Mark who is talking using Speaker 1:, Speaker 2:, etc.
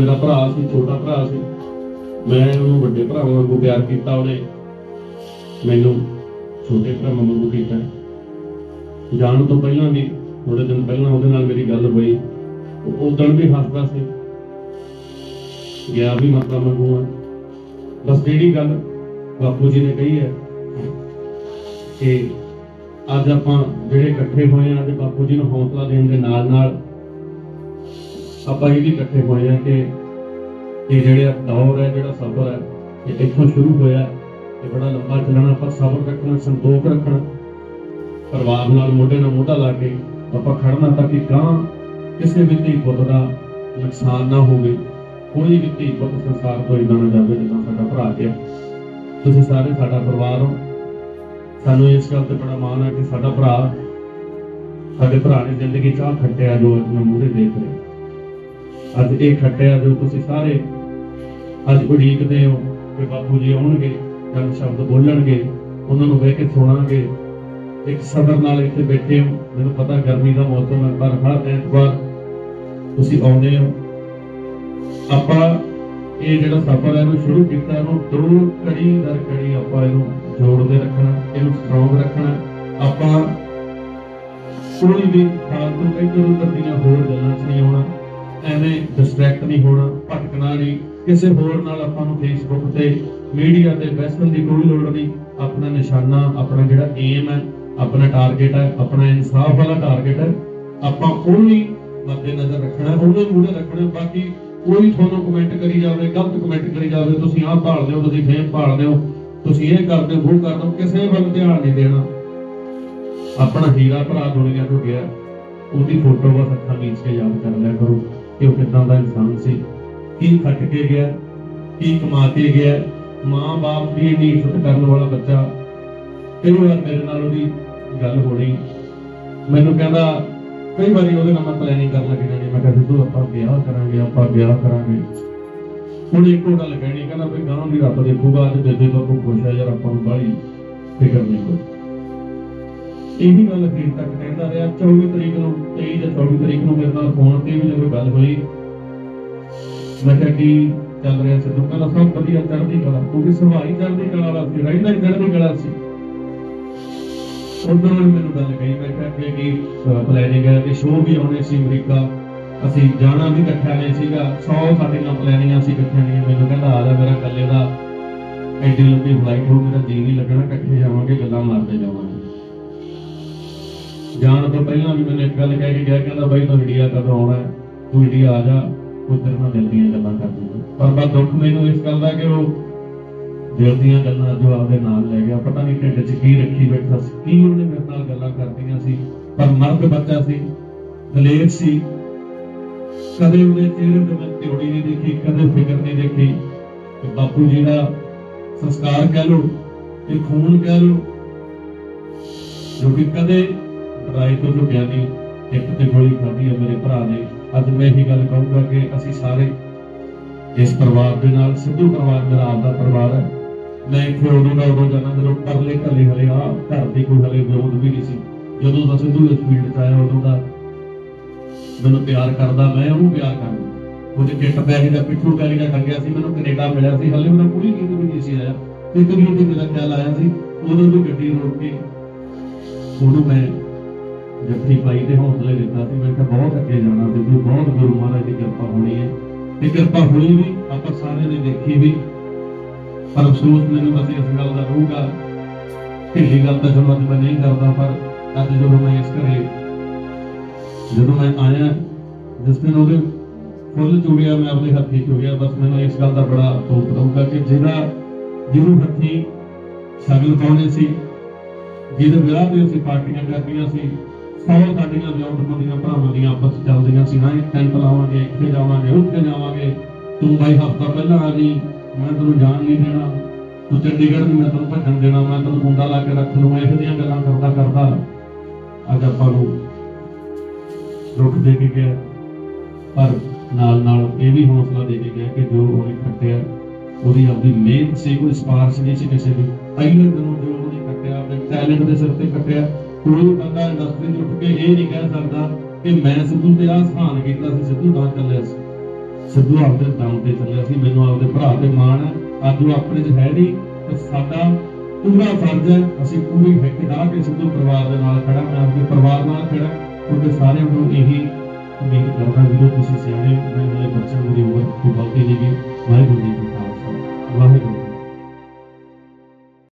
Speaker 1: मेरा भरा सी, छोटा भरा सी, मैं उन्होंने बड़े भरावां वांगू प्यार किया, उन्हें मैनू छोटे भरावां वांगू किया। जाण तो पहला भी थोड़े दिन पहला उहदे नाल मेरी गल हुई, उदण भी हसदा सी, गया भी मता मंगू। बस जिहड़ी गल बापू जी ने कही है कि अज आपां जिहड़े इकट्ठे होए हैं, अज बापू जी नूं हौसला देण दे नाल नाल आपां ये भी इकट्ठे होए हैं कि ये जिहड़ा दौर है, जिहड़ा सफर है, ये इत्थों शुरू होया, ये बड़ा लंबा चलना। आपां सबर रखना, संतोख रखना, परिवार नाल मोढे नाल मोढा ला के आपां खड़ना ताकि गां किसी भी धी पुत्त दा नुकसान ना होवे, कोई भी धी पुत्त संसार तो इदां ना जावे जिद्दां साडा भरा गया। तुसीं सारे साडा परिवार हो, सानूं इस गल ते बड़ा माण है कि साडा भरा, साडे भरा ने जिंदगी चाह खट्टिया जो अज मैं मूहरे देख रहे। अज ये खट्टिया जो तुसीं सारे अज उड़ीकदे हो कि बापू जी आउणगे, गल शब्द बोलणगे, उन्हां नूं बह के सुणांगे, एक सबर नाल इत्थे बैठे हो। मैनूं पता गर्मी का मौसम है, पर हर ऐतवार तुसीं आउंदे हो। आपां ये जिहड़ा सफर है इहनूं शुरू कीता, इहनूं दो कड़ी दर कड़ी आपां इहनूं जोड़दे रखना, इहनूं स्ट्रॉन्ग रखना। आपां कोई भी फालतू इधर उधर दीयां होर गल्लां च नहीं आउणा, एवें डिस्ट्रैक्ट नहीं होना, भटकना नहीं, किसी होर नाल आपां नूं फेसबुक ते मीडिया ते बैसन की कोई लोड़ नहीं। अपना निशाना, अपना जिहड़ा एम है, अपना टारगेट है, अपना इंसाफ वाला टारगेट है, आपां ओही मद्देनजर रखना, ओही मूहरे रखना। बाकी कोई तुहानूं कमेंट करी जावे, गलत कमेंट करी जावे, तुसीं आह भालदे हो, तुसीं फेम भालदे हो, तुसीं इह करदे हो, वो करदे हो, किसी वल ध्यान नहीं देना। अपना हीरा भरा दुनिया तो गया, उसकी फोटो बस अखां मीच के याद कर लिया करो कि वह किदां दा इंसान सी, की खट के गया, की कमा के गया। माँ बाप की इन्नी इज्जत करने वाला बच्चा, कई बार मेरे नाल उहदी गल होनी, मैनूं कहंदा, कई बारी उहदे नाल मैं प्लैनिंग कर लग जानी, मैं कहंदा सिद्धू आपां ब्याह करांगे, आपां ब्याह करांगे। हुण इक्को गल कहनी, कहंदा भी गांव दी रब देखूगा, अज बेबे बापू खुश है यार, आपां नूं बाहली फिकर नहीं कोई। यही गल अखीर तक कहता रहा। 24 तरीक नूं 23 ਜਾਂ 24 तरीक नूं मेरे नाल फोन ते भी जदों गल होई, मैं कहा कि चल रहा सिद्धू, कहना सब वधिया चढ़दी कला, क्योंकि सुभाई चढ़दी कला वाला सी, रहिंदा ही चढ़दी कला सी। उधरों मैनूं गल कही, मैं कहा कि प्लैनिंग है कि शो भी आउणे सी अमरीका, असीं जाना भी इकट्ठा नहीं सीगा, 100 साडीआं प्लैनिंगां सी इकट्ठियां नहीं। मैनूं कहंदा आ जा, मेरा कल्ले दा एडी लंबी फ्लाइट हो, मेरा जी नहीं लगना, इकट्ठे जावांगे, गल्लां मारदे जावांगे। जाण तो पहला भी मैंने एक गल कह के गया, कहंदा बई तूं इंडिया कदों आउणा है, तू इंडिया आ जा, कोई तेरे नाल दिल दीयां गल्लां कर दूंगा। पर बस दुख मैनूं इस गल दा कि वो दिल दीयां गल्लां जो आपदे नाल लै गया, पता नहीं ढिड च की रखी बैठा सी, की उहने मेरे नाल गल्लां करदियां सी। पर मर्द बच्चा सी, दलेर सी, कदे उहदे चेहरे ते मैं त्योड़ी नहीं देखी, कदे फिकर नहीं देखी कि बापू जी दा संस्कार कह लो, ये खून कह लो, जो कि कदे राय तो झुकिया नहीं, एक ते गोली खाधी है मेरे भरा ने। अज मैं यही गल कहूँगा कि असीं सारे इस परिवार के नाल, सिद्धू परिवार मेरा आपदा परिवार है। मैं इत्थे उदों दा उदों जाना जदों परले घले हले आ घर दी कोई हले विरोध भी नहीं सी, जदों दा सिद्धू इस फील्ड च आया उदों दा मैनूं प्यार करदा, मैं ਉਹਨੂੰ प्यार करदा। मुझे किट पैरी दा पिट्ठू पैरी दा टंगिया सी, मैनूं कनेडा मिलिया सी, हले मैं पूरी गीत भी नहीं सी आया, एक गीत ते मेरा ख्याल आया सी, उदों भी गड्डी रोक के ਉਹਨੂੰ मैं जफ्फी पाई ते हौसले दिता सी। मैं बहुत अगे जाना सिद्धू, बहुत गुरु महाराज की कृपा होनी है, ते कृपा हुई भी, आपां सारे ने देखी भी। पर अफसोस मैनूं बस इस गल दा रहूगा, ढिली गल तां चलो अज मैं नहीं करदा, पर अज जदों मैं इस घरे जदों मैं आया, जिस दिन ਉਹਦੇ फुल चुड़िया मैं अपने हथी चुड़िया, बस मैनूं इस गल दा बड़ा अफसोस रहूगा कि ਜਿਹਨੂੰ हथी शगल पाउणे सी, ਜਿਹਦੇ ਵਿਆਹ ਤੇ ਅਸੀਂ ਪਾਰਟੀਆਂ ਕਰਦੀਆਂ ਸੀ, 100 ਸਾਡੀਆਂ ਵਿਆਹ ਮੁੰਡੀਆਂ ਭਰਾਵਾਂ ਦੀਆਂ ਆਪਸ ਚੱਲਦੀਆਂ ਸੀ, ਹਾਂ ਟੈਂਟ ਲਾਵਾਂਗੇ, ਇੱਥੇ ਜਾਵਾਂਗੇ, ਉੱਥੇ ਜਾਵਾਂਗੇ, ਤੂੰ ਬਾਈ ਹਫ਼ਤਾ ਪਹਿਲਾਂ ਆ ਜੀ, ਮੈਂ ਤੈਨੂੰ ਜਾਣ ਨਹੀਂ ਦੇਣਾ, ਤੂੰ ਚੰਡੀਗੜ੍ਹ ਨਹੀਂ ਮੈਂ ਤੈਨੂੰ ਭੱਜਣ ਦੇਣਾ, ਮੈਂ ਤੈਨੂੰ ਮੁੰਡਾ ਲਾ ਕੇ ਰੱਖ ਲੂੰਗਾ। ਇਹੋ ਜਿਹੀਆਂ ਗੱਲਾਂ ਕਰਦਾ ਕਰਦਾ ਅੱਜ ਆਪਾਂ ਨੂੰ ਰੁੱਖ ਦੇ ਕੇ ਗਿਆ, ਪਰ ਨਾਲ ਨਾਲ ਇਹ ਵੀ ਹੌਸਲਾ ਦੇ ਕੇ ਗਿਆ ਕਿ ਜੋ ਉਹਨੇ ਖੱਟਿਆ ਉਹਦੀ ਆਪਦੀ ਮਿਹਨਤ ਸੀ, ਕੋਈ ਸਿਫਾਰਿਸ਼ ਨਹੀਂ ਸੀ ਕਿਸੇ ਦੀ। ਪਹਿਲੇ ਦਿਨੋਂ ਜੋ ਉਹਨੇ ਖੱਟਿਆ ਆਪਣੇ ਟੈਲੈਂਟ ਦੇ ਸਿਰ ਤੇ ਖੱਟਿਆ, ਕੋਈ ਬੰਦਾ ਇੰਡਸਟਰੀ 'ਚ ਉੱਠ ਕੇ ਇਹ ਨਹੀਂ ਕਹਿ ਸਕਦਾ ਕਿ ਮੈਂ ਸਿੱਧੂ ਤੇ ਆਹ ਸਹਾਨ ਕੀਤਾ ਸੀ, ਸਿੱਧੂ ਨਾ ਚੱਲਿਆ ਸੀ। ਸਿੱਧੂ ਆਪਦੇ ਦਮ ਤੇ ਚੱਲਿਆ ਸੀ। ਮੈਨੂੰ ਆਪਦੇ ਭਰਾ ਤੇ ਮਾਣ ਹੈ। ਅੱਜ ਉਹ ਆਪਣੇ 'ਚ ਹੈ ਨਹੀਂ, ਤੇ ਸਾਡਾ ਪੂਰਾ ਫਰਜ਼ ਹੈ, ਅਸੀਂ ਪੂਰੀ ਹਿੱਕ ਢਾਹ ਕੇ ਸਿੱਧੂ ਪਰਿਵਾਰ ਦੇ ਨਾਲ ਖੜਾ, ਮੈਂ ਆਪਣੇ ਪਰਿਵਾਰ ਨਾਲ ਖੜਾ। ਤੁਹਾਡੇ ਸਾਰਿਆਂ ਨੂੰ ਇਹੀ ਉਮੀਦ ਕਰਦਾ ਵੀਰੋ, ਤੁਸੀਂ ਸਿਆਣੇ, ਮੈਂ ਹਲੇ ਬੱਚਿਆਂ ਦੀ ਉਮਰ ਤੋਂ ਬਹੁਤੀ ਨਹੀਂ ਗਈ। ਵਾਹਿਗੁਰੂ ਜੀ ਕਾ ਖਾਲਸਾ, ਵਾਹਿਗੁਰੂ।